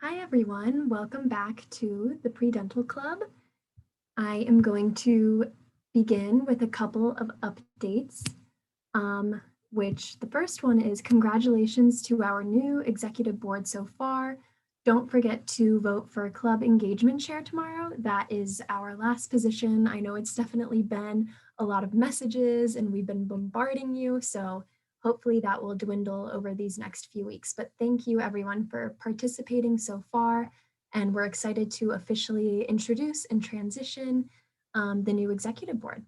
Hi everyone, welcome back to the Pre-Dental Club. I am going to begin with a couple of updates, which the first one is congratulations to our new executive board so far. Don't forget to vote for Club Engagement Chair tomorrow. That is our last position. I know it's definitely been a lot of messages and we've been bombarding you, so hopefully that will dwindle over these next few weeks. But thank you everyone for participating so far. And we're excited to officially introduce and transition the new executive board.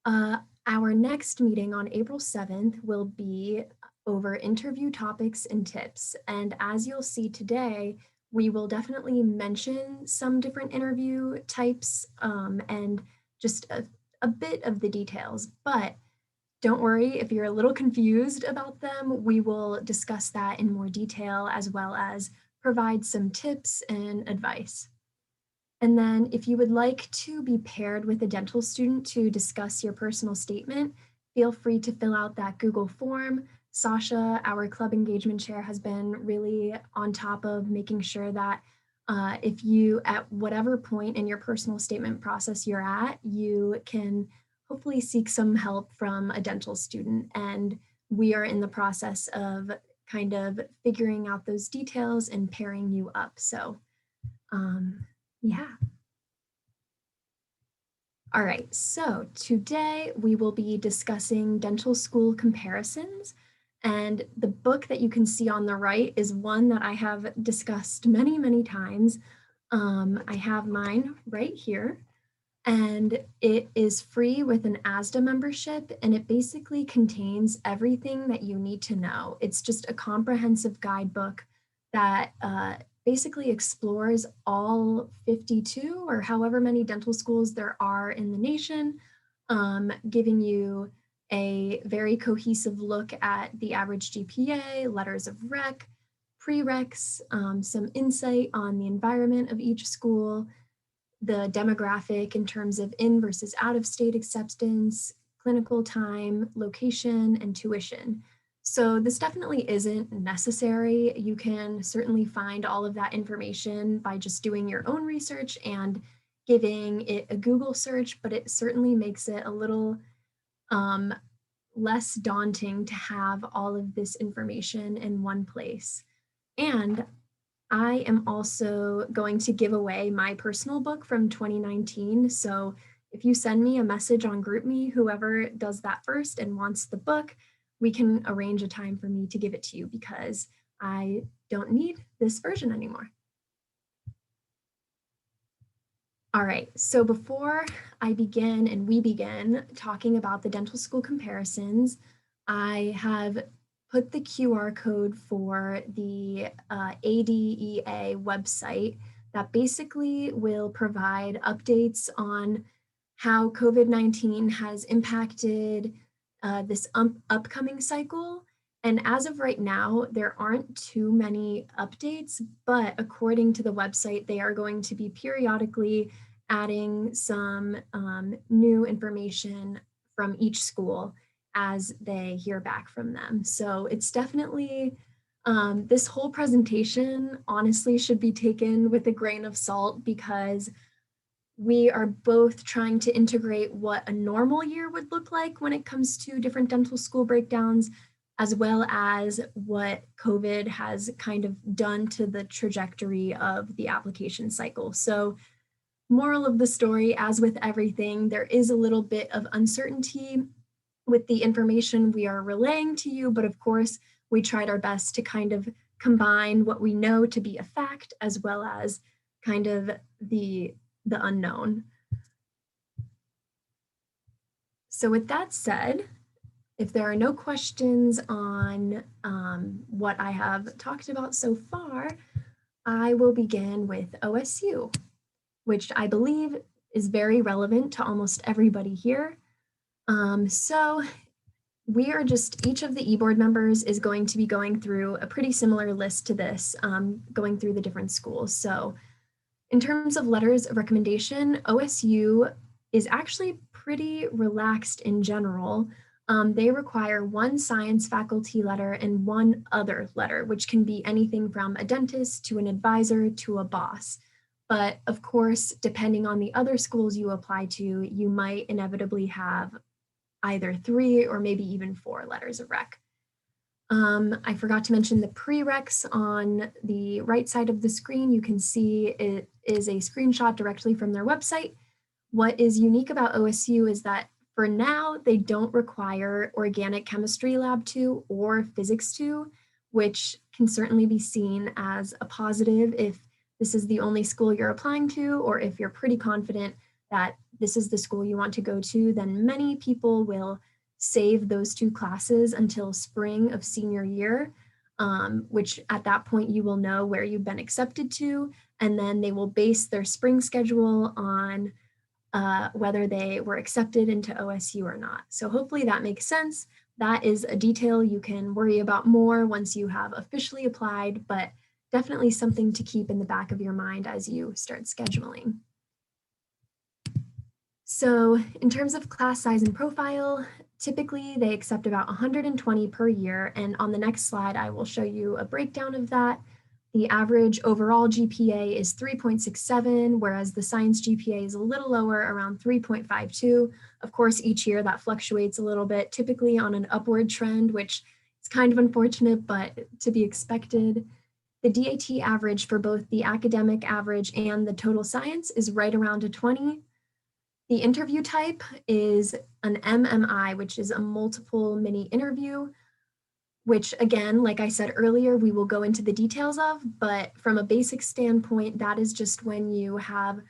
Our next meeting on April 7th will be over interview topics and tips. And as you'll see today, we will definitely mention some different interview types and just a bit of the details. But don't worry if you're a little confused about them, we will discuss that in more detail as well as provide some tips and advice. And then if you would like to be paired with a dental student to discuss your personal statement, feel free to fill out that Google form. Sasha, our club engagement chair, has been really on top of making sure that if you, at whatever point in your personal statement process you're at, you can hopefully seek some help from a dental student. And we are in the process of kind of figuring out those details and pairing you up. So yeah. All right, so today we will be discussing dental school comparisons. And the book that you can see on the right is one that I have discussed many, many times. I have mine right here, and it is free with an ASDA membership, and it basically contains everything that you need to know. It's just a comprehensive guidebook that basically explores all 52 or however many dental schools there are in the nation, giving you a very cohesive look at the average GPA, letters of rec, prereqs, some insight on the environment of each school, the demographic in terms of in versus out of state acceptance, clinical time, location, and tuition. So this definitely isn't necessary. You can certainly find all of that information by just doing your own research and giving it a Google search, but it certainly makes it a little less daunting to have all of this information in one place. And I am also going to give away my personal book from 2019. So if you send me a message on GroupMe, whoever does that first and wants the book, we can arrange a time for me to give it to you because I don't need this version anymore. All right, so before I begin and we begin talking about the dental school comparisons, I have put the QR code for the ADEA website that basically will provide updates on how COVID-19 has impacted this upcoming cycle. And as of right now, there aren't too many updates, but according to the website, they are going to be periodically adding some new information from each school as they hear back from them. So it's definitely, this whole presentation honestly should be taken with a grain of salt because we are both trying to integrate what a normal year would look like when it comes to different dental school breakdowns, as well as what COVID has kind of done to the trajectory of the application cycle. So moral of the story, as with everything, there is a little bit of uncertainty with the information we are relaying to you, but of course, we tried our best to kind of combine what we know to be a fact as well as kind of the unknown. So with that said, if there are no questions on what I have talked about so far, I will begin with OSU, which I believe is very relevant to almost everybody here. So we are just, each of the e-board members is going to be going through a pretty similar list to this, going through the different schools. So in terms of letters of recommendation, OSU is actually pretty relaxed in general. They require one science faculty letter and one other letter, which can be anything from a dentist to an advisor to a boss. But of course, depending on the other schools you apply to, you might inevitably have either 3 or maybe even 4 letters of rec. I forgot to mention the prereqs on the right side of the screen. You can see it is a screenshot directly from their website. What is unique about OSU is that for now, they don't require organic chemistry lab 2 or physics 2, which can certainly be seen as a positive if this is the only school you're applying to, or if you're pretty confident that this is the school you want to go to, then many people will save those 2 classes until spring of senior year, which at that point you will know where you've been accepted to, and then they will base their spring schedule on whether they were accepted into OSU or not. So hopefully that makes sense. That is a detail you can worry about more once you have officially applied, but definitely something to keep in the back of your mind as you start scheduling. So in terms of class size and profile, typically they accept about 120 per year. And on the next slide, I will show you a breakdown of that. The average overall GPA is 3.67, whereas the science GPA is a little lower, around 3.52. Of course, each year that fluctuates a little bit, typically on an upward trend, which is kind of unfortunate, but to be expected. The DAT average for both the academic average and the total science is right around a 20. The interview type is an MMI, which is a multiple mini interview, which again, like I said earlier, we will go into the details of, but from a basic standpoint, that is just when you have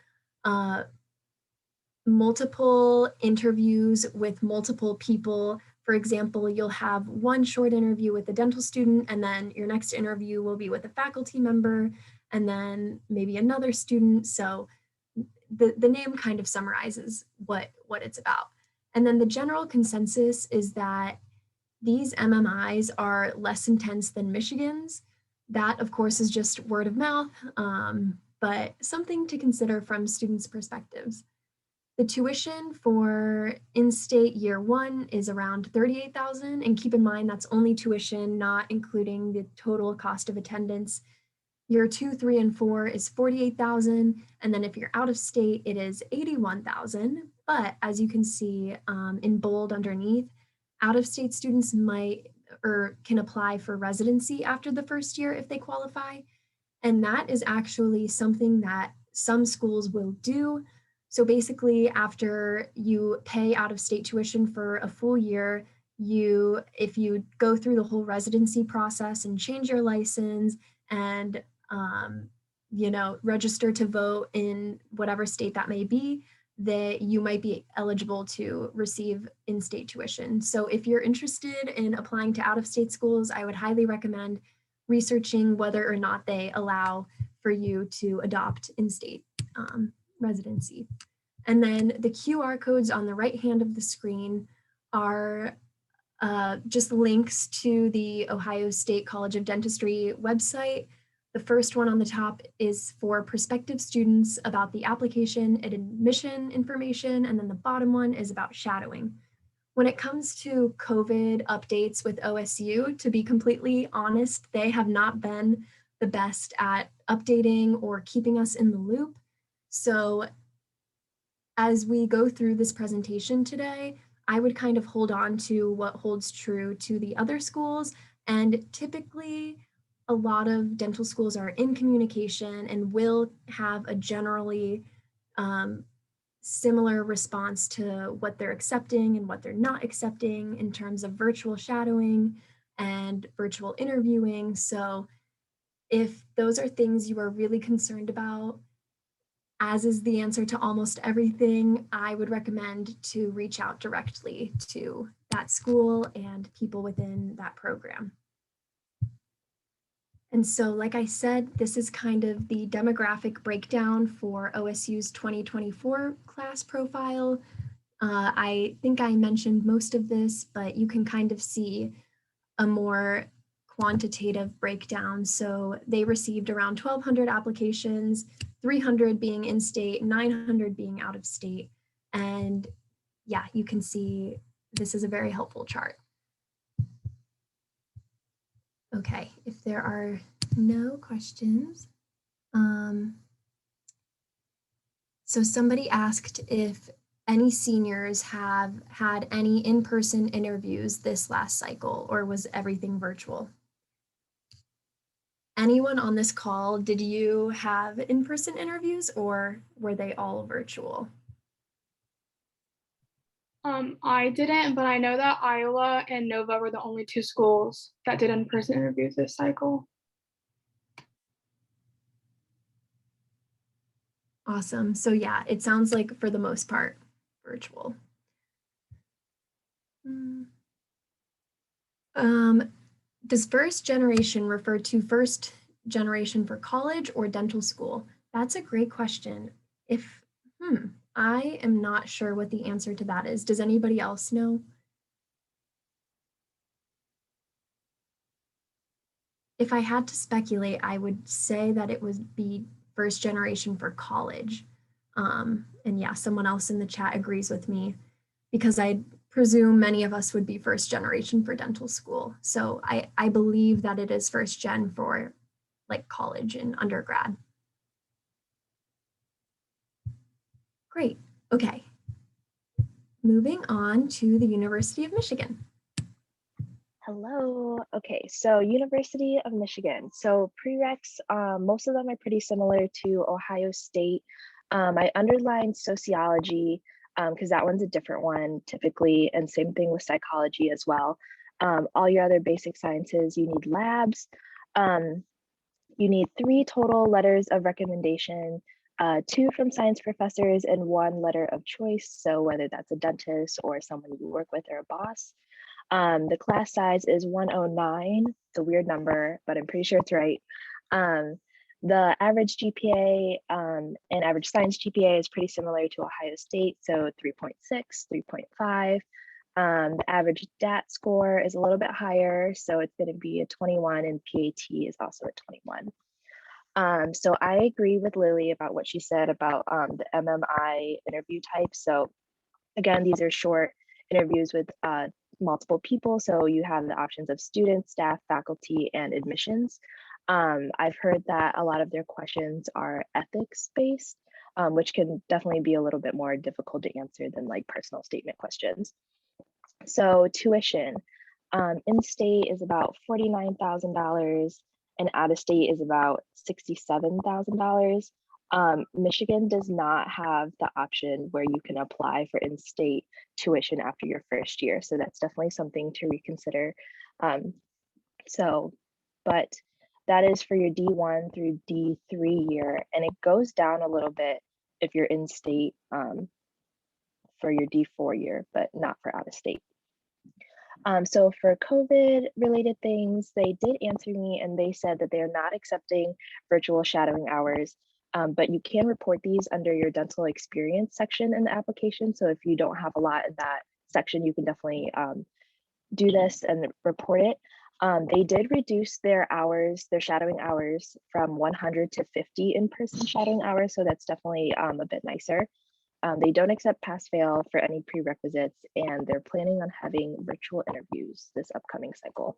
multiple interviews with multiple people. For example, you'll have one short interview with a dental student, and then your next interview will be with a faculty member, and then maybe another student. So the name kind of summarizes what it's about. And then the general consensus is that these MMIs are less intense than Michigan's. That, of course, is just word of mouth, but something to consider from students' perspectives. The tuition for in-state year 1 is around $38,000, and keep in mind that's only tuition, not including the total cost of attendance. Year 2, 3, and 4 is $48,000, and then if you're out of state, it is $81,000. But as you can see in bold underneath, out-of-state students might or can apply for residency after the first year if they qualify. And that is actually something that some schools will do. So basically, after you pay out-of-state tuition for a full year, if you go through the whole residency process and change your license and register to vote in whatever state that may be, that you might be eligible to receive in-state tuition. So if you're interested in applying to out-of-state schools, I would highly recommend researching whether or not they allow for you to adopt in-state residency. And then the QR codes on the right hand of the screen are just links to the Ohio State College of Dentistry website. The first one on the top is for prospective students about the application and admission information, and then the bottom one is about shadowing. When it comes to COVID updates with OSU, to be completely honest, they have not been the best at updating or keeping us in the loop. So as we go through this presentation today, I would kind of hold on to what holds true to the other schools. And typically, a lot of dental schools are in communication and will have a generally similar response to what they're accepting and what they're not accepting in terms of virtual shadowing and virtual interviewing. So if those are things you are really concerned about, as is the answer to almost everything, I would recommend to reach out directly to that school and people within that program. And so, like I said, this is kind of the demographic breakdown for OSU's 2024 class profile. I think I mentioned most of this, but you can kind of see a more quantitative breakdown. So they received around 1,200 applications, 300 being in state, 900 being out of state. And yeah, you can see this is a very helpful chart. Okay, if there are no questions, so somebody asked if any seniors have had any in-person interviews this last cycle, or was everything virtual? Anyone on this call, did you have in-person interviews or were they all virtual? I didn't, but I know that Iowa and Nova were the only two schools that did in-person interviews this cycle. Awesome. So yeah, it sounds like for the most part, virtual. Does first generation refer to first generation for college or dental school? That's a great question. If, I am not sure what the answer to that is. Does anybody else know? If I had to speculate, I would say that it would be first generation for college. And yeah, someone else in the chat agrees with me because I presume many of us would be first generation for dental school. So I believe that it is first gen for like college and undergrad. Great. Okay. Moving on to the University of Michigan. Hello. Okay, so University of Michigan. So prereqs, most of them are pretty similar to Ohio State. I underlined sociology because that one's a different one typically, and same thing with psychology as well. All your other basic sciences, you need labs. You need 3 total letters of recommendation, 2 from science professors and 1 letter of choice. So whether that's a dentist or someone you work with or a boss. The class size is 109. It's a weird number, but I'm pretty sure it's right. The average GPA and average science GPA is pretty similar to Ohio State, so 3.6, 3.5. The average DAT score is a little bit higher, so it's going to be a 21, and PAT is also a 21. So I agree with Lily about what she said about the MMI interview type. So again, these are short interviews with multiple people. So you have the options of students, staff, faculty, and admissions. I've heard that a lot of their questions are ethics based, which can definitely be a little bit more difficult to answer than like personal statement questions. So tuition, in-state is about $49,000 and out-of-state is about $67,000. Michigan does not have the option where you can apply for in-state tuition after your first year. So that's definitely something to reconsider. But that is for your D1 through D3 year, and it goes down a little bit if you're in-state for your D4 year, but not for out-of-state. So for COVID related things, they did answer me and they said that they're not accepting virtual shadowing hours, but you can report these under your dental experience section in the application. So if you don't have a lot in that section, you can definitely do this and report it. They did reduce their hours, their shadowing hours from 100 to 50 in-person shadowing hours. So that's definitely a bit nicer. They don't accept pass fail for any prerequisites, and they're planning on having virtual interviews this upcoming cycle.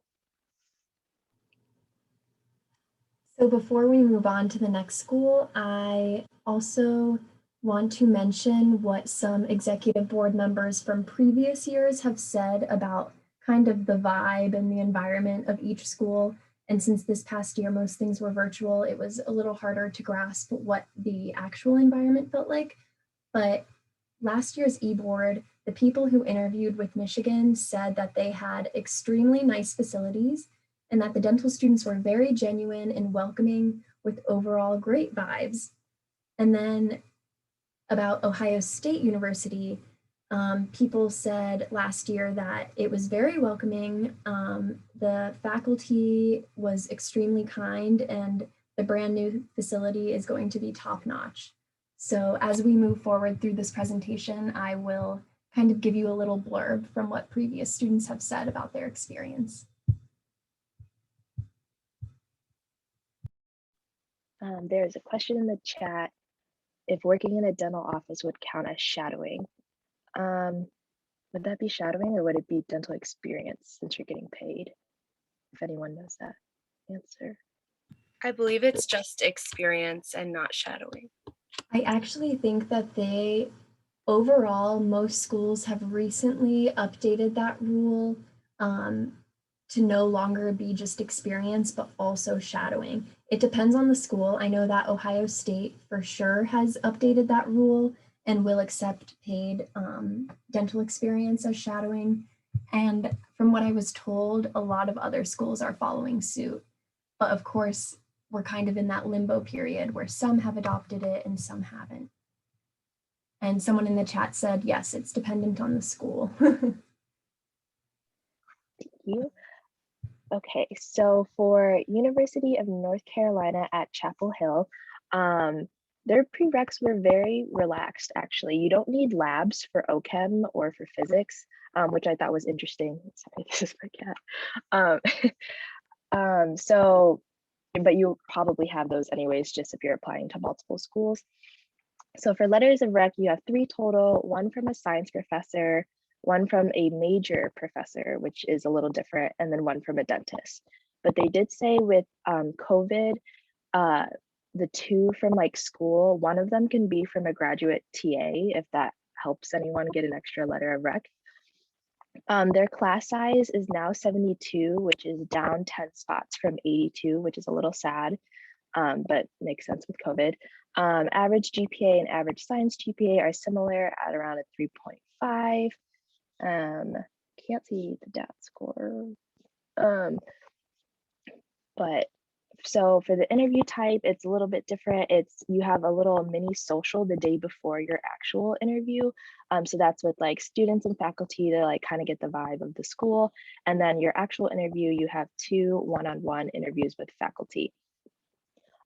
So before we move on to the next school, I also want to mention what some executive board members from previous years have said about kind of the vibe and the environment of each school. And since this past year, most things were virtual, it was a little harder to grasp what the actual environment felt like. But last year's e-board, the people who interviewed with Michigan said that they had extremely nice facilities and that the dental students were very genuine and welcoming with overall great vibes. And then about Ohio State University, people said last year that it was very welcoming. The faculty was extremely kind and the brand new facility is going to be top notch. So as we move forward through this presentation, I will kind of give you a little blurb from what previous students have said about their experience. There's a question in the chat if working in a dental office would count as shadowing. Would that be shadowing or would it be dental experience since you're getting paid? If anyone knows that answer. I believe it's just experience and not shadowing. I actually think that overall, most schools have recently updated that rule to no longer be just experience, but also shadowing. It depends on the school. I know that Ohio State for sure has updated that rule and will accept paid dental experience as shadowing. And from what I was told, a lot of other schools are following suit. But of course, we're kind of in that limbo period where some have adopted it and some haven't. And someone in the chat said, yes, it's dependent on the school. Thank you. Okay, so for University of North Carolina at Chapel Hill, their prereqs were very relaxed, actually. You don't need labs for OChem or for physics, which I thought was interesting. Sorry, this is my cat. But you probably have those anyways, just if you're applying to multiple schools. So for letters of rec, you have 3 total, 1 from a science professor, 1 from a major professor, which is a little different, and then 1 from a dentist. But they did say with COVID, the 2 from like school, 1 of them can be from a graduate TA, if that helps anyone get an extra letter of rec. Their class size is now 72, which is down 10 spots from 82, which is a little sad, but makes sense with COVID. Average GPA and average science GPA are similar at around a 3.5. Can't see the DAT score. But so for the interview type, it's a little bit different. You have a little mini social the day before your actual interview. So that's with like students and faculty to like kind of get the vibe of the school. And then your actual interview, you have 2 one-on-one interviews with faculty.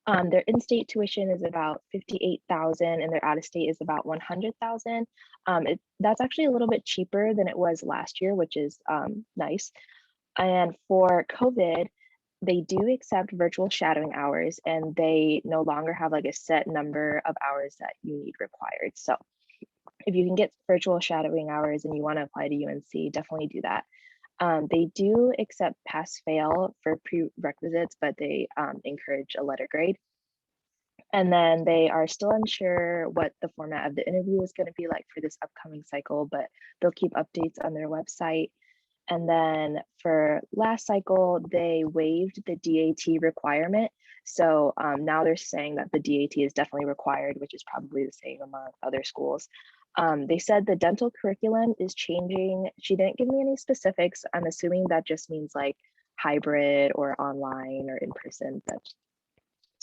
Their in-state tuition is about $58,000 and their out-of-state is about $100,000. That's actually a little bit cheaper than it was last year, which is nice. And for COVID, they do accept virtual shadowing hours and they no longer have like a set number of hours that you need required. So if you can get virtual shadowing hours and you want to apply to UNC, definitely do that. They do accept pass-fail for prerequisites, but they encourage a letter grade. And then they are still unsure what the format of the interview is going to be like for this upcoming cycle, but they'll keep updates on their website. And then for last cycle, they waived the DAT requirement. So now they're saying that the DAT is definitely required, which is probably the same among other schools. They said the dental curriculum is changing. She didn't give me any specifics. I'm assuming that just means like hybrid or online or in person. That's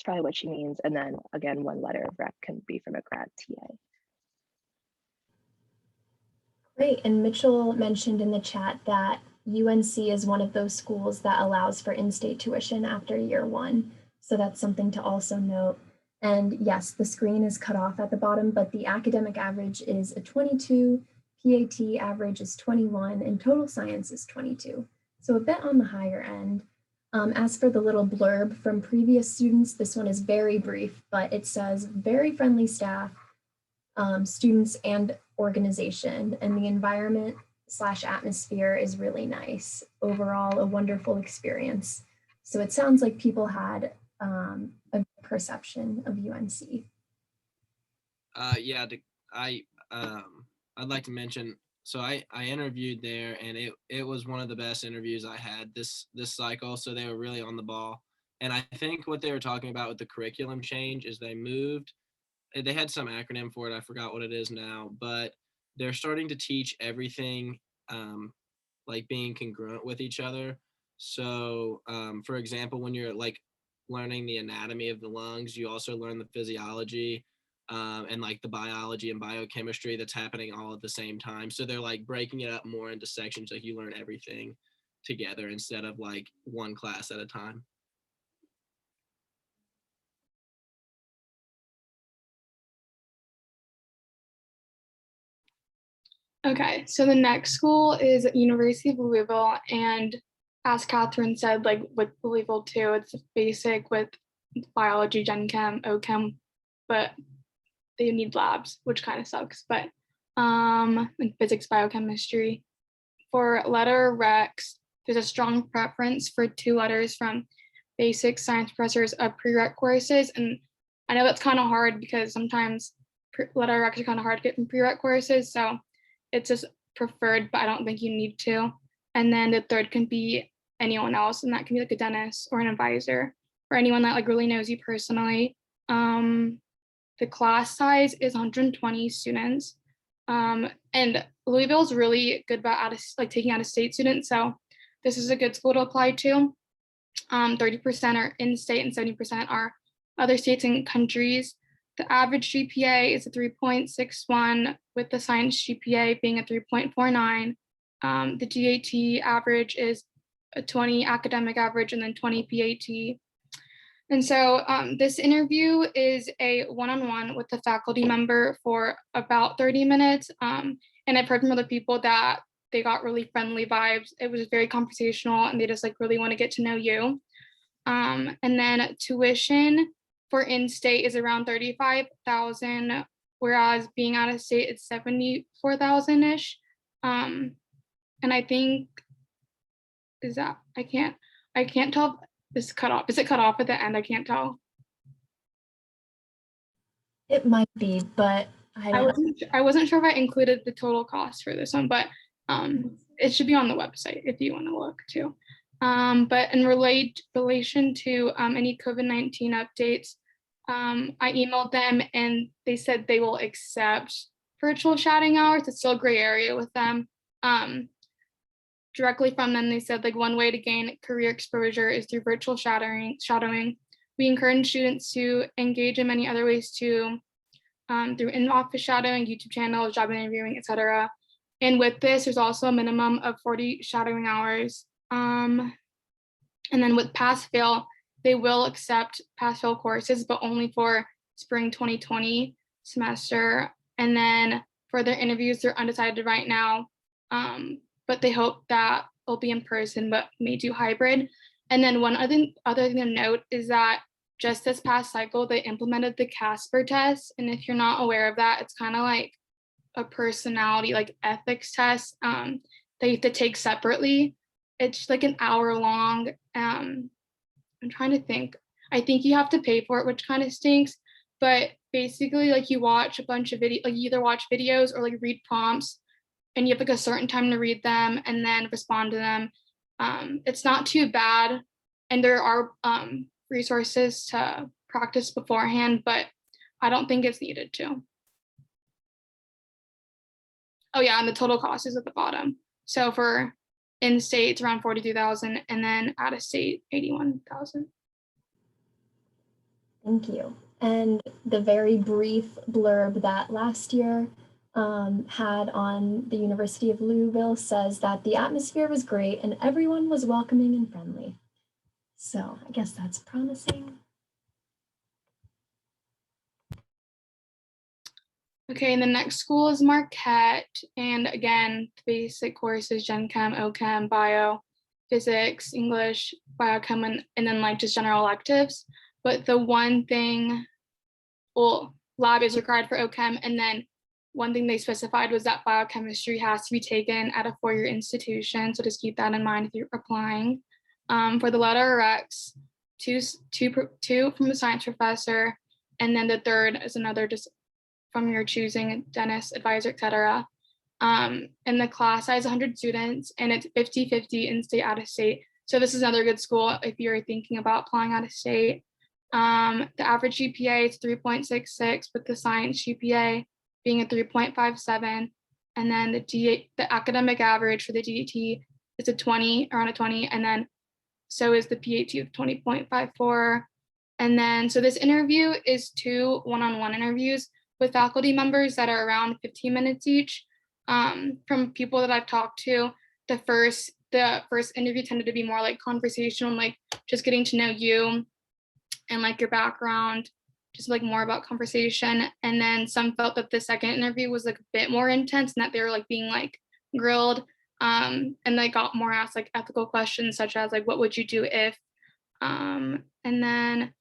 probably what she means. And then again, 1 letter of rec can be from a grad TA. Great. And Mitchell mentioned in the chat that UNC is one of those schools that allows for in-state tuition after year 1. So that's something to also note. And yes, the screen is cut off at the bottom, but the academic average is a 22, PAT average is 21, and total science is 22. So a bit on the higher end. As for the little blurb from previous students, this one is very brief, but it says very friendly staff, students and organization, and the environment / atmosphere is really nice. Overall, a wonderful experience. So it sounds like people had a perception of UNC. Yeah, I'd like to mention, so I interviewed there and it was one of the best interviews I had this cycle. So they were really on the ball. And I think what they were talking about with the curriculum change is they had some acronym for it. I forgot what it is now, but they're starting to teach everything like being congruent with each other. So for example, when you're like learning the anatomy of the lungs, you also learn the physiology and like the biology and biochemistry that's happening all at the same time. So they're like breaking it up more into sections, like you learn everything together instead of like one class at a time. Okay, so the next school is University of Louisville, and as Catherine said, like with Louisville too, it's basic with biology, gen chem, OChem, but they need labs, which kind of sucks. But like physics, biochemistry. For letter recs, there's a strong preference for 2 letters from basic science professors of prereq courses. And I know that's kind of hard because sometimes letter recs are kind of hard to get from prereq courses. So it's just preferred, but I don't think you need to. And then the third can be anyone else, and that can be like a dentist or an advisor or anyone that like really knows you personally. The class size is 120 students. And Louisville is really good about taking out of state students. So this is a good school to apply to. 30% are in state and 70% are other states and countries. The average GPA is a 3.61 with the science GPA being a 3.49. The GAT average is a 20 academic average and then 20 PAT. And so this interview is a one-on-one with the faculty member for about 30 minutes. And I've heard from other people that they got really friendly vibes. It was very conversational and they just like really want to get to know you. And then tuition for in-state is around 35,000, whereas being out of state, it's 74,000-ish. And I think, I can't tell is cut off. Is it cut off at the end? I can't tell. It might be, but I wasn't sure if I included the total cost for this one, but it should be on the website if you want to look too. But in relation to any COVID-19 updates, I emailed them and they said they will accept virtual shadowing hours. It's still a gray area with them. Directly from them, they said like one way to gain career exposure is through virtual shadowing. We encourage students to engage in many other ways too, through in-office shadowing, YouTube channels, job interviewing, etc. And with this, there's also a minimum of 40 shadowing hours. And then with pass-fail, they will accept pass-fail courses, but only for spring 2020 semester. And then for their interviews, they're undecided right now. But they hope that it'll be in person, but may do hybrid. And then one other thing to note is that just this past cycle, they implemented the Casper test. And if you're not aware of that, it's kind of like a personality, like ethics test that you have to take separately. It's like an hour long. I'm trying to think. I think you have to pay for it, which kind of stinks. But basically, like you watch a bunch of like you either watch videos or like read prompts, and you have like a certain time to read them and then respond to them. It's not too bad. And there are resources to practice beforehand, but I don't think it's needed to. Oh yeah, and the total cost is at the bottom. So for in-state, it's around 42,000, and then out-of-state, 81,000. Thank you. And the very brief blurb that last year had on the University of Louisville says that the atmosphere was great and everyone was welcoming and friendly. So I guess that's promising. Okay, and the next school is Marquette. And again, the basic courses, Gen Chem, OChem, Bio, Physics, English, Biochem, and then like just general electives. But the one thing, well, lab is required for OChem, and then one thing they specified was that biochemistry has to be taken at a four-year institution. So just keep that in mind if you're applying. For the letter Rex, two from the science professor, and then the third is another just from your choosing, dentist, advisor, etc. And the class size 100 students, and it's 50-50 in-state, out-of-state. So this is another good school if you're thinking about applying out of state. The average GPA is 3.66 with the science GPA being a 3.57. And then the academic average for the DET is a 20, around a 20. And then so is the PAT of 20.54. And then, so this interview is 2 one-on-one interviews with faculty members that are around 15 minutes each. From people that I've talked to, the first interview tended to be more like conversational, like just getting to know you and like your background, just like more about conversation. And then some felt that the second interview was like a bit more intense and that they were like being like grilled. And they got more asked like ethical questions such as like, what would you do if? And then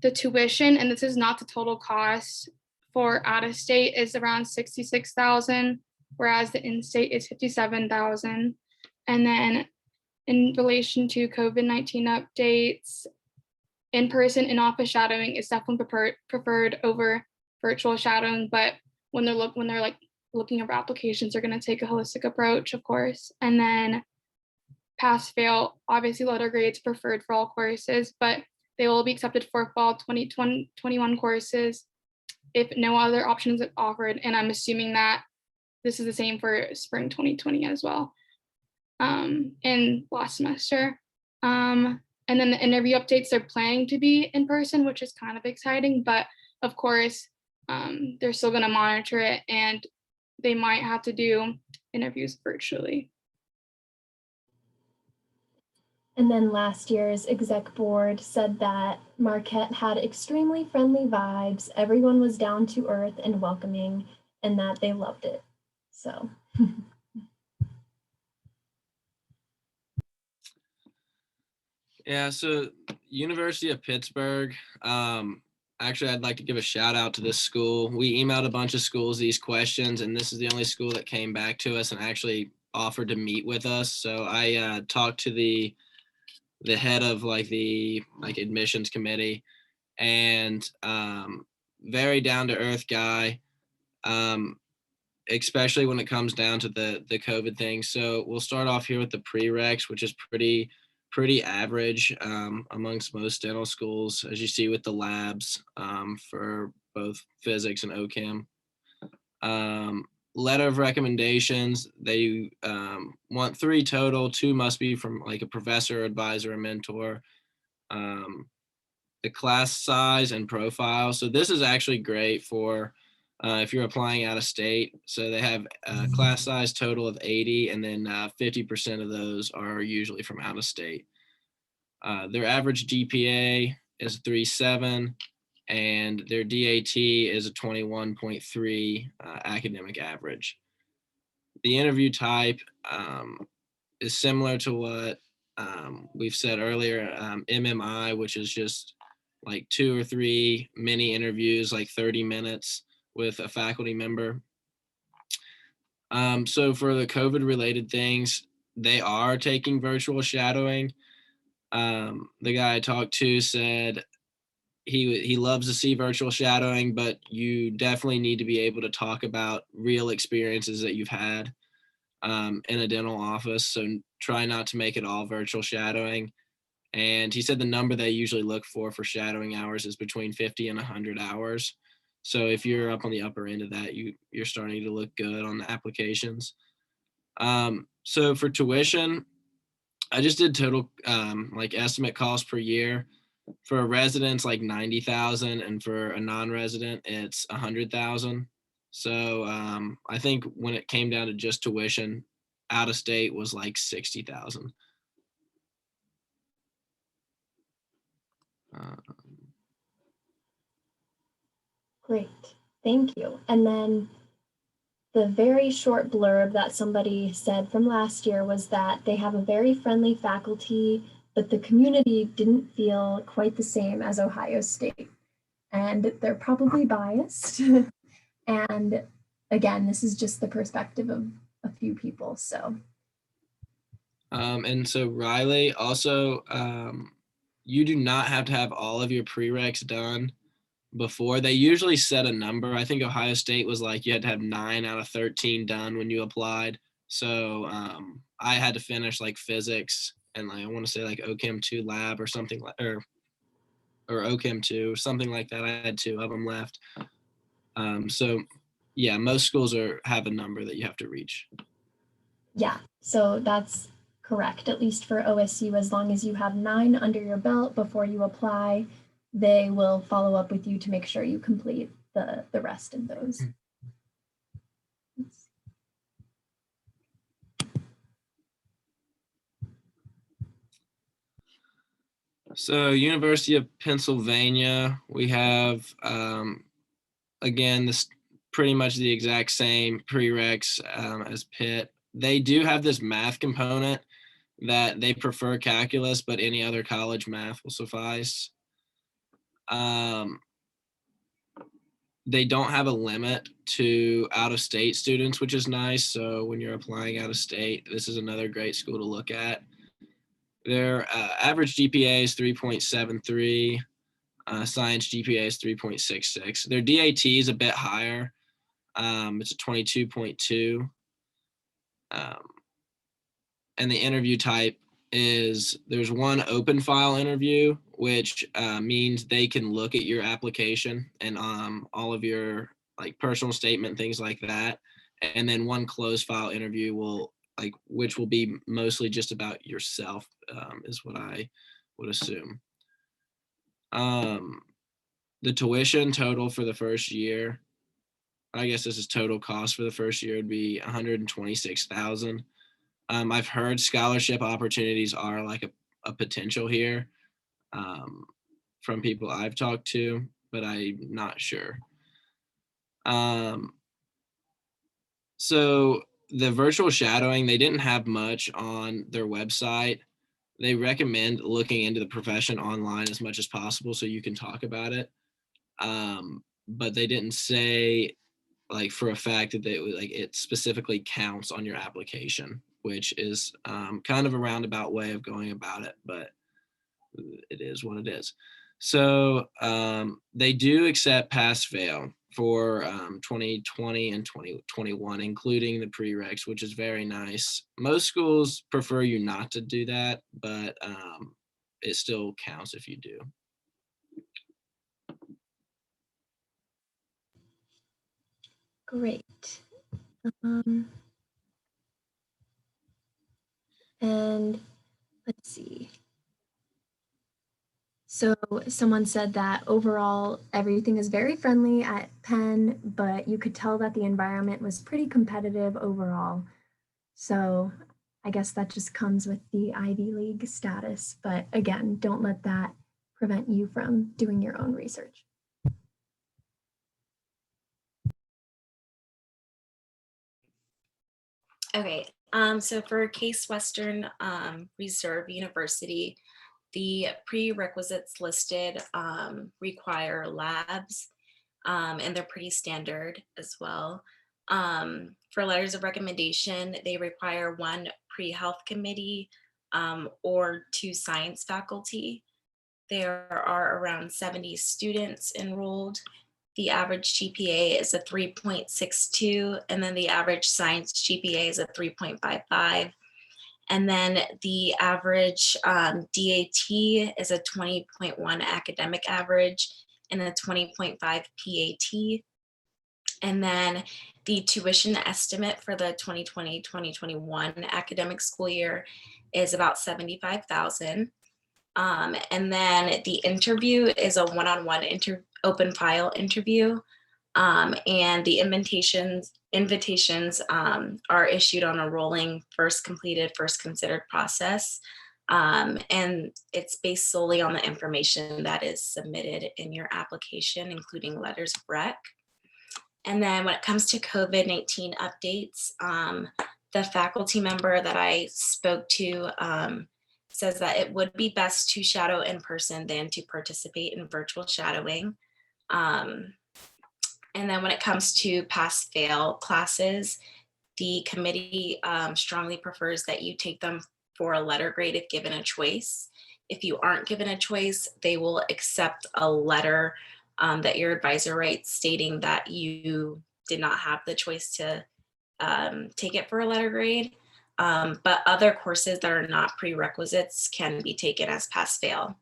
the tuition, and this is not the total cost for out of state is around 66,000, whereas the in-state is 57,000. And then in relation to COVID-19 updates, in-person in-office shadowing is definitely preferred over virtual shadowing, but when they're like looking over applications, they're going to take a holistic approach, of course. And then pass fail, obviously letter grades preferred for all courses, but they will be accepted for fall 2021 courses if no other options are offered. And I'm assuming that this is the same for spring 2020 as well, in last semester. And then the interview updates, they're planning to be in person, which is kind of exciting, but of course, they're still going to monitor it and they might have to do interviews virtually. And then last year's exec board said that Marquette had extremely friendly vibes, everyone was down to earth and welcoming, and that they loved it. So. Yeah, so University of Pittsburgh, actually, I'd like to give a shout out to this school. We emailed a bunch of schools these questions, and this is the only school that came back to us and actually offered to meet with us. So I talked to the head of the admissions committee, and very down to earth guy, especially when it comes down to the COVID thing. So we'll start off here with the prereqs, which is pretty average amongst most dental schools, as you see with the labs for both physics and OChem. Letter of recommendations, they want 3 total. 2 must be from like a professor, advisor, or mentor. The class size and profile. So this is actually great for if you're applying out of state. So they have a class size total of 80, and then 50% of those are usually from out of state. Their average GPA is 3.7, and their DAT is a 21.3 academic average. The interview type is similar to what we've said earlier, MMI, which is just like 2 or 3 mini interviews, like 30 minutes with a faculty member. So for the COVID related things, they are taking virtual shadowing. The guy I talked to said he loves to see virtual shadowing, but you definitely need to be able to talk about real experiences that you've had in a dental office. So try not to make it all virtual shadowing. And he said the number they usually look for shadowing hours is between 50 and 100 hours. So if you're up on the upper end of that, you're starting to look good on the applications. So for tuition, I just did total estimate cost per year. For a resident, it's like 90,000, and for a non-resident, it's 100,000. So I think when it came down to just tuition, out of state was like 60,000. Great, thank you. And then the very short blurb that somebody said from last year was that they have a very friendly faculty, but the community didn't feel quite the same as Ohio State. And they're probably biased. And again, this is just the perspective of a few people, so. And so Riley, also, you do not have to have all of your prereqs done before. They usually set a number. I think Ohio State was like you had to have 9 out of 13 done when you applied. So I had to finish like physics and I want to say like OChem 2 lab or something like, or OChem 2, something like that. I had 2 of them left. So yeah, most schools have a number that you have to reach. Yeah, so that's correct, at least for OSU. As long as you have 9 under your belt before you apply, they will follow up with you to make sure you complete the rest of those. So University of Pennsylvania, we have, again, this pretty much the exact same prereqs as Pitt. They do have this math component that they prefer calculus, but any other college math will suffice. they don't have a limit to out-of-state students, which is nice. So when you're applying out of state, this is another great school to look at. Their average GPA is 3.73. Science GPA is 3.66. Their DAT is a bit higher. It's a 22.2. And the interview type is there's one open file interview, which means they can look at your application and all of your like personal statement, things like that. And then one closed file interview which will be mostly just about yourself, is what I would assume. The tuition total for the first year, I guess this is total cost for the first year, would be $126,000. I've heard scholarship opportunities are like a potential here, from people I've talked to, but I'm not sure. So the virtual shadowing, they didn't have much on their website. They recommend looking into the profession online as much as possible so you can talk about it. But they didn't say like for a fact that it specifically counts on your application, which is kind of a roundabout way of going about it, but it is what it is. So they do accept pass fail for 2020 and 2021, including the prereqs, which is very nice. Most schools prefer you not to do that, but it still counts if you do. Great. And let's see. So someone said that overall everything is very friendly at Penn, but you could tell that the environment was pretty competitive overall. So I guess that just comes with the Ivy League status. But again, don't let that prevent you from doing your own research. Okay, so for Case Western Reserve University, the prerequisites listed require labs, and they're pretty standard as well. For letters of recommendation, they require 1 pre-health committee or 2 science faculty. There are around 70 students enrolled. The average GPA is a 3.62, and then the average science GPA is a 3.55. And then the average DAT is a 20.1 academic average and a 20.5 PAT. And then the tuition estimate for the 2020-2021 academic school year is about $75,000. And then the interview is a one-on-one open file interview. And the invitations are issued on a rolling first completed, first considered process. And it's based solely on the information that is submitted in your application, including letters of rec. And then when it comes to COVID-19 updates, the faculty member that I spoke to says that it would be best to shadow in person than to participate in virtual shadowing. And then when it comes to pass-fail classes, the committee strongly prefers that you take them for a letter grade if given a choice. If you aren't given a choice, they will accept a letter that your advisor writes stating that you did not have the choice to take it for a letter grade. But other courses that are not prerequisites can be taken as pass-fail.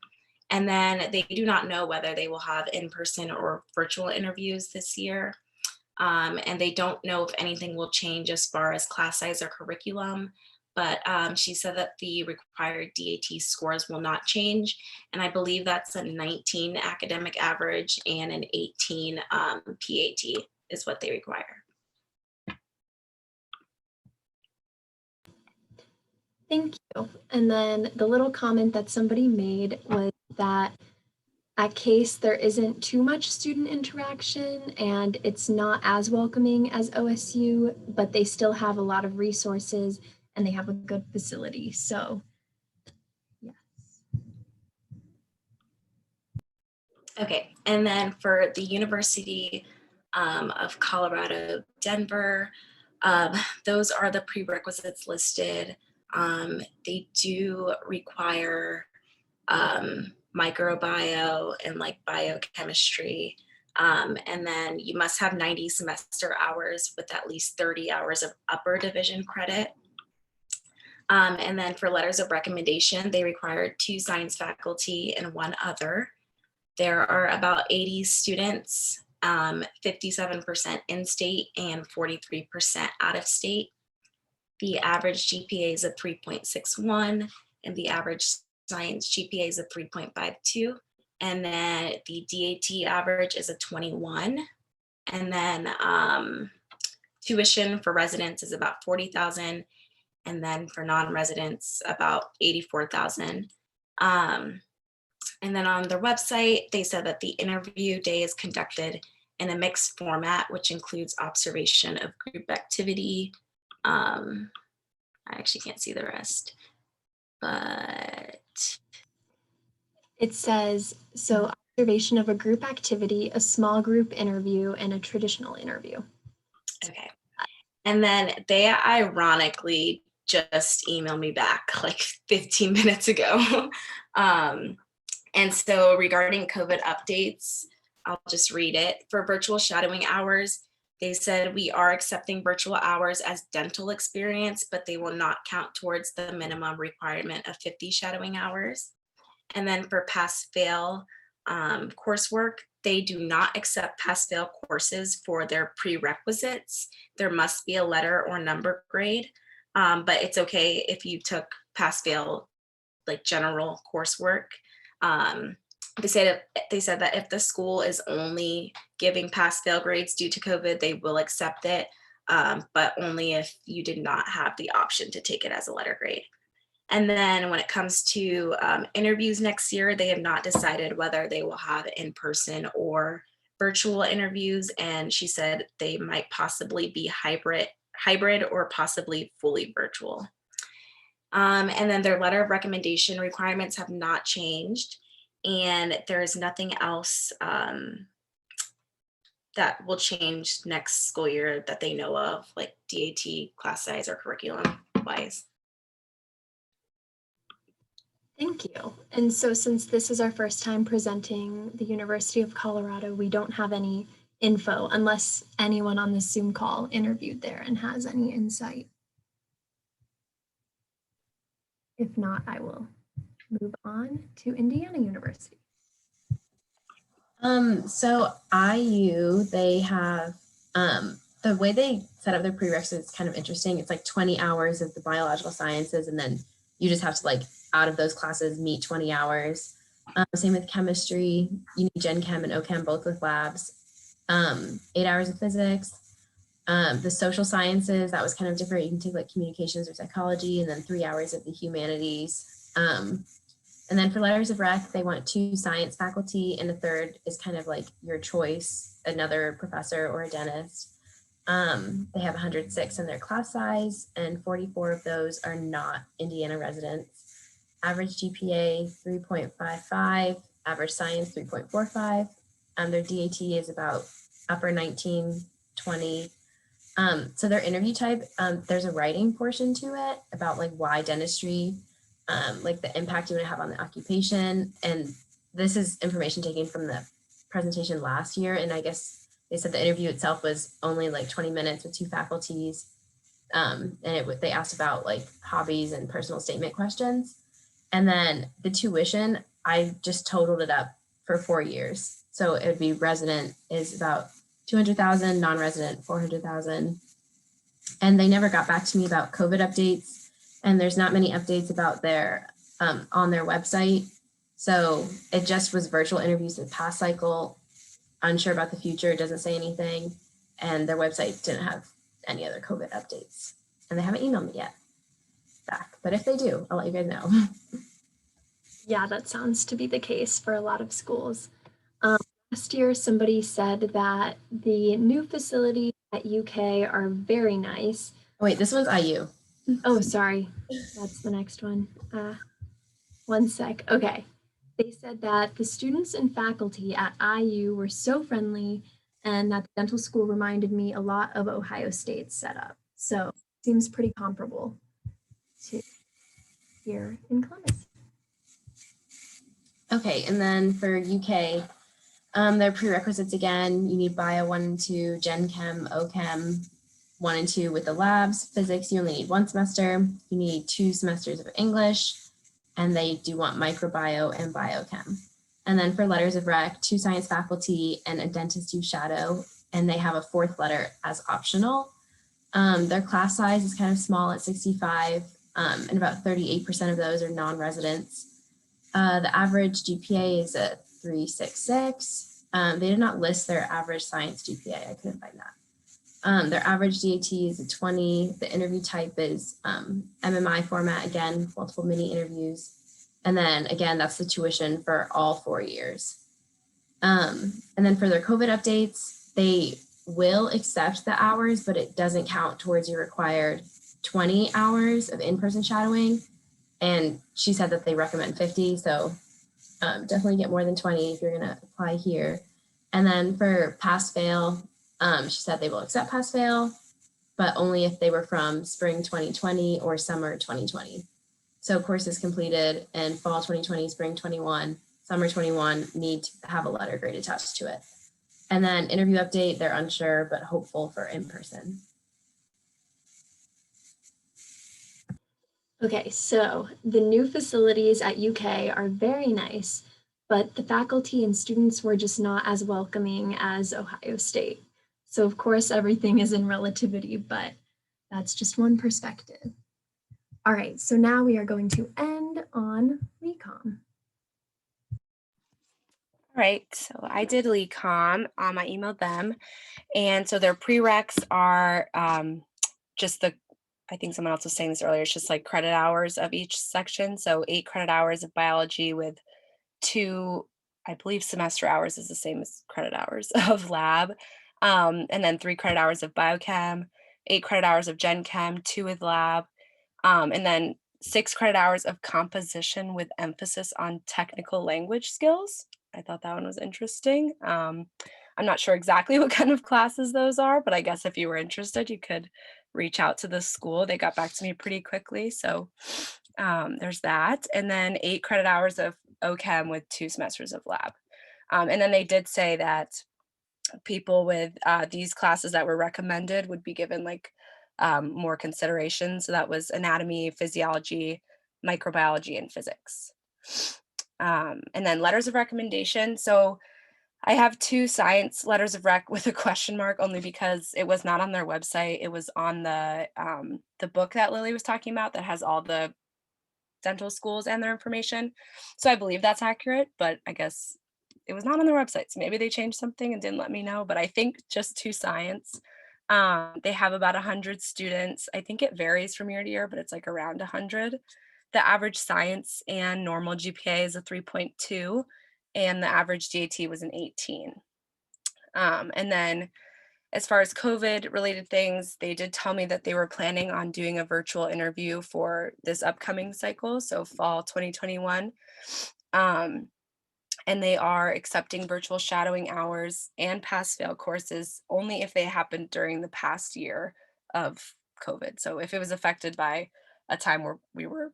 And then they do not know whether they will have in-person or virtual interviews this year. And they don't know if anything will change as far as class size or curriculum. But she said that the required DAT scores will not change. And I believe that's a 19 academic average and an 18 PAT is what they require. Thank you. And then the little comment that somebody made was that at Case, there isn't too much student interaction and it's not as welcoming as OSU, but they still have a lot of resources and they have a good facility. So, yes. Okay, and then for the university of Colorado, Denver. Those are the prerequisites listed. They do require microbiome and like biochemistry. And then you must have 90 semester hours with at least 30 hours of upper division credit. And then for letters of recommendation, they require 2 science faculty and 1 other. There are about 80 students, 57% in-state and 43% out of state. The average GPA is a 3.61 and the average science GPA is a 3.52. And then the DAT average is a 21. And then tuition for residents is about $40,000. And then for non-residents, about $84,000. And then on their website, they said that the interview day is conducted in a mixed format, which includes observation of group activity. I actually can't see the rest, but It says, so observation of a group activity, a small group interview, and a traditional interview. okay. And then they ironically just emailed me back like 15 minutes ago. And so regarding COVID updates, I'll just read it. For virtual shadowing hours, they said we are accepting virtual hours as dental experience, but they will not count towards the minimum requirement of 50 shadowing hours. And then for pass-fail coursework, they do not accept pass-fail courses for their prerequisites. There must be a letter or number grade, but it's okay if you took pass-fail like general coursework. They said that if the school is only giving pass-fail grades due to COVID, they will accept it, but only if you did not have the option to take it as a letter grade. And then when it comes to interviews next year, they have not decided whether they will have in-person or virtual interviews. And she said they might possibly be hybrid or possibly fully virtual. And then their letter of recommendation requirements have not changed. And there is nothing else that will change next school year that they know of, like DAT, class size, or curriculum wise. Thank you. And so since this is our first time presenting the University of Colorado, we don't have any info unless anyone on this Zoom call interviewed there and has any insight. If not, I will move on to Indiana University. So IU, they have, the way they set up their prerequisites is kind of interesting. It's like 20 hours of the biological sciences, and then you just have to like, out of those classes, meet 20 hours. Same with chemistry, you need Gen Chem and OChem, both with labs. 8 hours of physics. The social sciences, that was kind of different. You can take like communications or psychology, and then 3 hours of the humanities. And then for letters of rec, they want 2 science faculty, and a third is kind of like your choice, another professor or a dentist. They have 106 in their class size, and 44 of those are not Indiana residents. Average GPA 3.55, average science 3.45. Their DAT is about upper 19, 20. So their interview type, there's a writing portion to it about like why dentistry, like the impact you would have on the occupation. And this is information taken from the presentation last year. And I guess they said the interview itself was only like 20 minutes with 2 faculties. And they asked about like hobbies and personal statement questions. And then the tuition, I just totaled it up for 4 years. So it would be resident is about 200,000, non-resident 400,000. And they never got back to me about COVID updates. And there's not many updates about their on their website. So it just was virtual interviews the past cycle. Unsure about the future, it doesn't say anything. And their website didn't have any other COVID updates. And they haven't emailed me yet back. But if they do, I'll let you guys know. Yeah, that sounds to be the case for a lot of schools. Last year, somebody said that the new facilities at UK are very nice. Wait, this one's IU. Oh, sorry. That's the next one. One sec. Okay. They said that the students and faculty at IU were so friendly. and that the dental school reminded me a lot of Ohio State's setup. So it seems pretty comparable to here in Columbus. Okay, and then for UK, their prerequisites again, you need Bio 1 and 2, Gen Chem, OChem 1 and 2 with the labs. Physics, you only need 1 semester. You need 2 semesters of English, and they do want microbio and biochem. And then for letters of rec, 2 science faculty and a dentist you shadow, and they have a 4th letter as optional. Their class size is kind of small at 65, and about 38% of those are non-residents. The average GPA is a 3.66. They did not list their average science GPA. I couldn't find that. Their average DAT is a 20. The interview type is MMI format, again, multiple mini interviews. And then again, that's the tuition for all 4 years. And then for their COVID updates, they will accept the hours, but it doesn't count towards your required 20 hours of in-person shadowing. And she said that they recommend 50. So definitely get more than 20 if you're going to apply here. And then for pass fail, she said they will accept pass fail, but only if they were from spring 2020 or summer 2020. So courses completed in fall 2020, spring 21, summer 21 need to have a letter grade attached to it. And then interview update, they're unsure, but hopeful for in-person. Okay, so the new facilities at UK are very nice, but the faculty and students were just not as welcoming as Ohio State. So of course, everything is in relativity, but that's just one perspective. All right, so now we are going to end on LECOM. All right, so I did LECOM. I emailed them, and so their prereqs are just the, I think someone else was saying this earlier, it's just like credit hours of each section. So 8 credit hours of biology with 2, I believe semester hours is the same as credit hours of lab. And then 3 credit hours of biochem, 8 credit hours of gen chem, 2 with lab, and then 6 credit hours of composition with emphasis on technical language skills. I thought that one was interesting. I'm not sure exactly what kind of classes those are, but I guess if you were interested, you could reach out to the school. They got back to me pretty quickly. So there's that. And then 8 credit hours of OChem with 2 semesters of lab. And then they did say that people with these classes that were recommended would be given like more consideration. So that was anatomy, physiology, microbiology, and physics. And then letters of recommendation. So I have 2 science letters of rec with a question mark only because it was not on their website. It was on the book that Lily was talking about that has all the dental schools and their information. So I believe that's accurate, but I guess it was not on their website. So maybe they changed something and didn't let me know, but I think just 2 science. They have about 100 students. I think it varies from year to year, but it's like around 100. The average science and normal GPA is a 3.2, and the average DAT was an 18. And then as far as COVID related things, they did tell me that they were planning on doing a virtual interview for this upcoming cycle, so fall 2021. And they are accepting virtual shadowing hours and pass fail courses only if they happened during the past year of COVID. So if it was affected by a time where we were,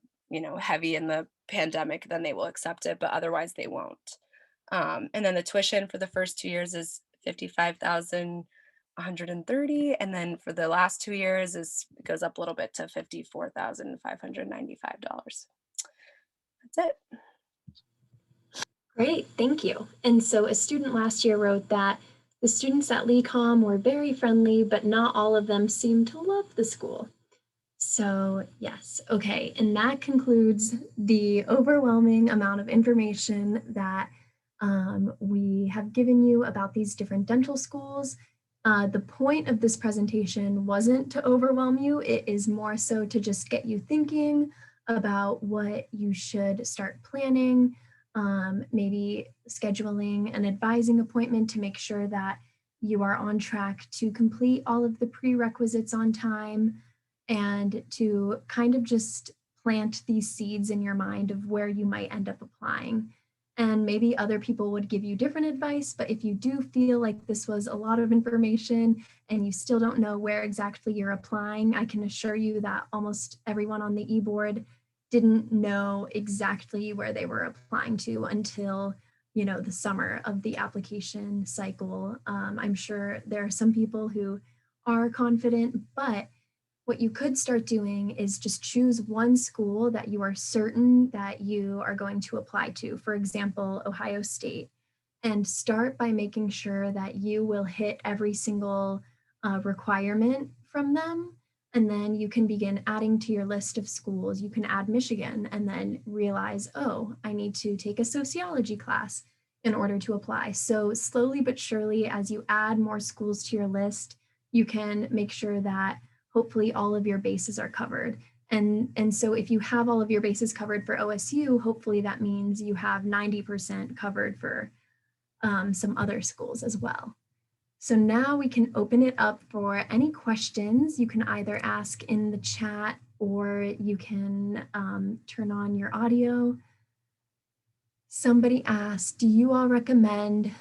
heavy in the pandemic, then they will accept it, but otherwise they won't. And then the tuition for the first 2 years is $55,130, and then for the last 2 years it goes up a little bit to $54,595. That's it. Great, thank you. And so a student last year wrote that the students at LECOM were very friendly, but not all of them seemed to love the school. So yes, okay, and that concludes the overwhelming amount of information that we have given you about these different dental schools. The point of this presentation wasn't to overwhelm you, it is more so to just get you thinking about what you should start planning, maybe scheduling an advising appointment to make sure that you are on track to complete all of the prerequisites on time, and to kind of just plant these seeds in your mind of where you might end up applying. and maybe other people would give you different advice. But if you do feel like this was a lot of information and you still don't know where exactly you're applying, I can assure you that almost everyone on the e-board didn't know exactly where they were applying to until, you know, the summer of the application cycle. I'm sure there are some people who are confident, but what you could start doing is just choose one school that you are certain that you are going to apply to. For example, Ohio State, and start by making sure that you will hit every single requirement from them. And then you can begin adding to your list of schools. You can add Michigan and then realize, oh, I need to take a sociology class in order to apply. So slowly but surely, as you add more schools to your list, you can make sure that hopefully all of your bases are covered. And so if you have all of your bases covered for OSU, hopefully that means you have 90% covered for some other schools as well. So now we can open it up for any questions. You can either ask in the chat or you can turn on your audio. Somebody asked, do you all recommend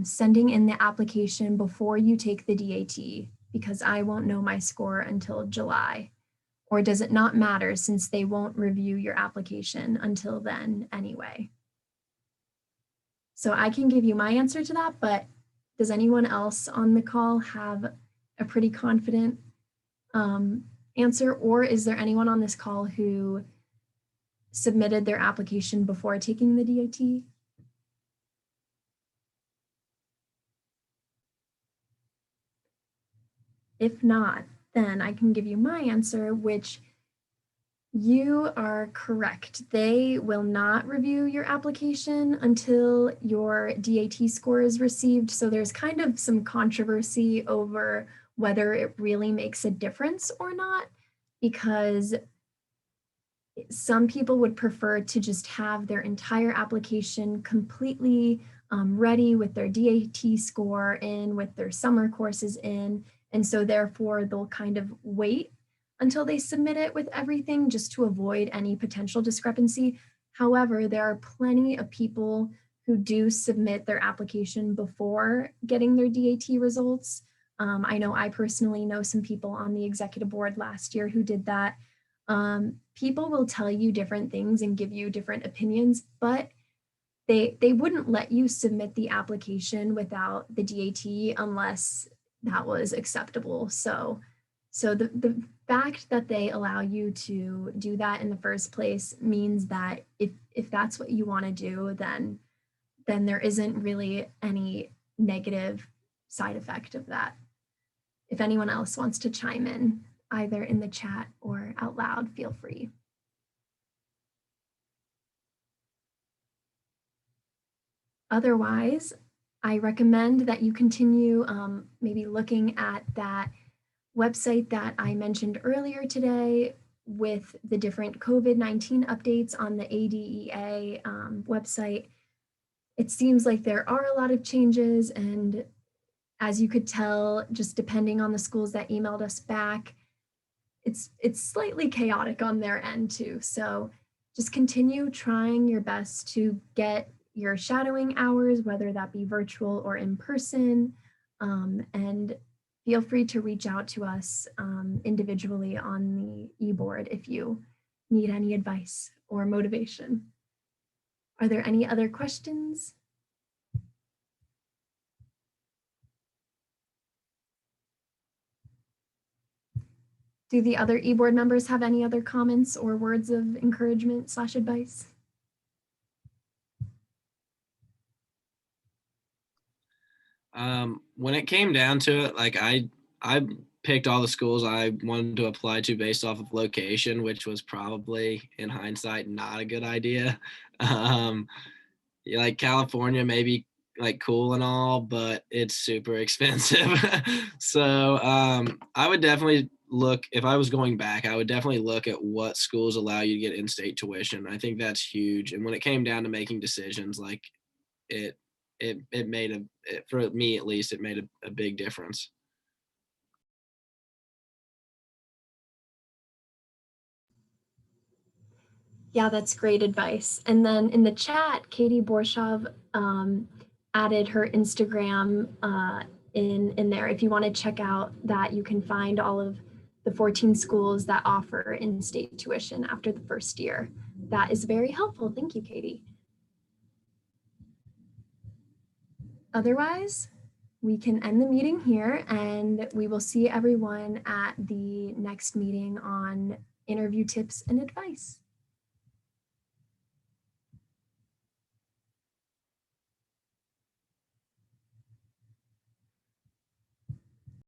sending in the application before you take the DAT? Because I won't know my score until July. Or does it not matter since they won't review your application until then anyway? So I can give you my answer to that, but does anyone else on the call have a pretty confident answer? Or is there anyone on this call who submitted their application before taking the DAT? If not, then I can give you my answer, which you are correct. They will not review your application until your DAT score is received. So there's kind of some controversy over whether it really makes a difference or not, because some people would prefer to just have their entire application completely ready with their DAT score in, with their summer courses in. And so therefore they'll kind of wait until they submit it with everything just to avoid any potential discrepancy. However, there are plenty of people who do submit their application before getting their DAT results. I know I personally know some people on the executive board last year who did that. People will tell you different things and give you different opinions, but they wouldn't let you submit the application without the DAT unless that was acceptable. So the fact that they allow you to do that in the first place means that if that's what you want to do, then there isn't really any negative side effect of that. If anyone else wants to chime in, either in the chat or out loud, feel free. Otherwise, I recommend that you continue maybe looking at that website that I mentioned earlier today with the different COVID-19 updates on the ADEA website. It seems like there are a lot of changes, and as you could tell, just depending on the schools that emailed us back, it's slightly chaotic on their end too. So just continue trying your best to get your shadowing hours, whether that be virtual or in person, and feel free to reach out to us individually on the e-board if you need any advice or motivation. Are there any other questions? Do the other e-board members have any other comments or words of encouragement / advice? When it came down to it, like I picked all the schools I wanted to apply to based off of location, which was probably in hindsight not a good idea. Like California may be like cool and all, but it's super expensive. So I would definitely look, if I was going back, I would definitely look at what schools allow you to get in-state tuition. I think that's huge. And when it came down to making decisions, like it made for me at least, it made a big difference. Yeah, that's great advice. And then in the chat, Katie Borshov added her Instagram in there. If you want to check out that, you can find all of the 14 schools that offer in-state tuition after the first year. That is very helpful. Thank you, Katie. Otherwise, we can end the meeting here, and we will see everyone at the next meeting on interview tips and advice.